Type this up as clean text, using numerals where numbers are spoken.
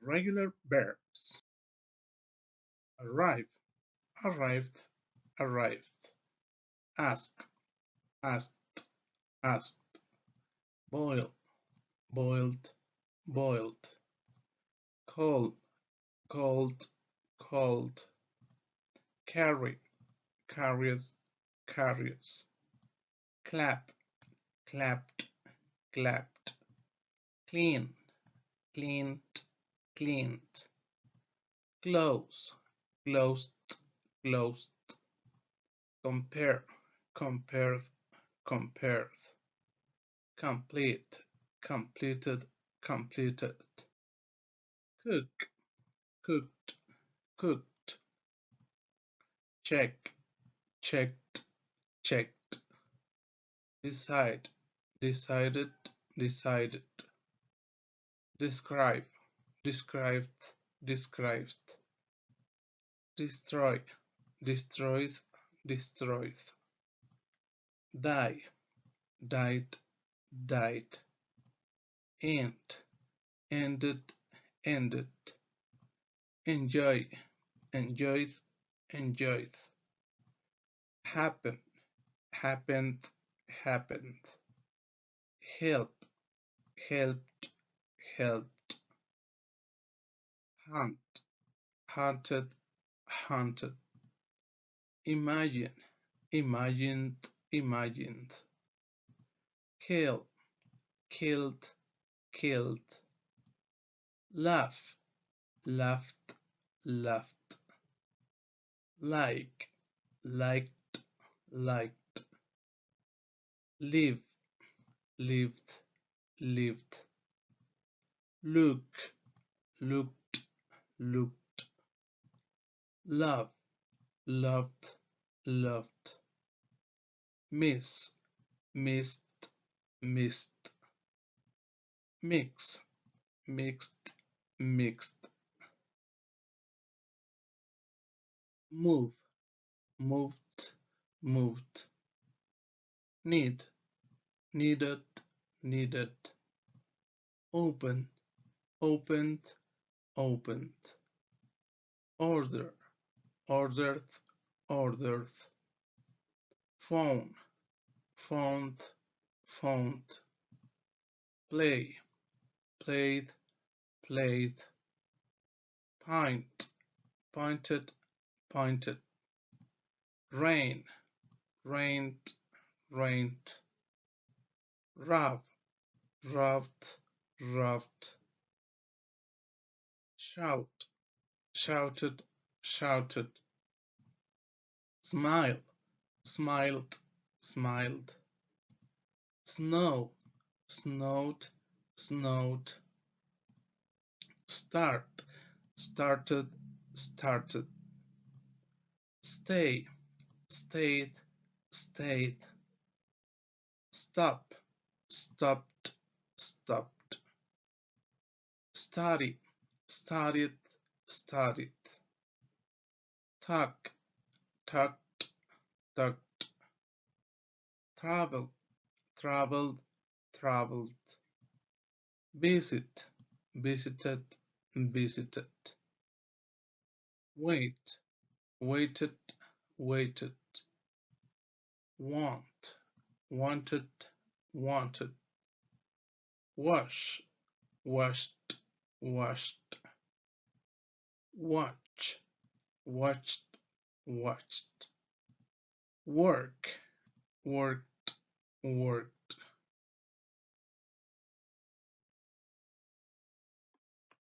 Regular verbs. Arrive, arrived, arrived. Ask, asked, asked. Boil, boiled, boiled. Call, called, called. Carry, carries, carries. Clap, clapped, clapped. Clean, cleaned, cleaned. Close, closed, closed. Compare, compared, compared. Complete, completed, completed. Cook, cooked, cooked. Check, checked, checked. Decide, decided, decided. Describe, described, described. Destroy, destroyed, destroyed. Die, died, died. End, ended, ended. Enjoy, enjoyed, enjoyed. Happen, happened, happened. Help, helped, helped. Hunt, hunted, hunted. Imagine, imagined, imagined. Kill, killed, killed. Laugh, laughed, laughed. Like, liked, liked. Live, lived, lived. Look, looked, looked. Love, loved, loved. Miss, missed, missed. Mix, mixed, mixed. Move, moved, moved. Need, needed, needed. Open, opened, opened. Order, ordered, ordered. Phone, found, found. Play, played, played. Point, pointed, pointed. Rain, rained, rained. Rub, rubbed, rubbed. Shout, shouted, shouted. Smile, smiled, smiled. Snow, snowed, snowed. Start, started, started. Stay, stayed, stayed. Stop, stopped, stopped. Study, studied, studied. Tuck, tucked, tucked. Travel, traveled, traveled. Visit, visited, visited. Wait, waited, waited. Want, wanted, wanted. Wash, washed, washed. Watch, watched, watched. Work, worked, worked.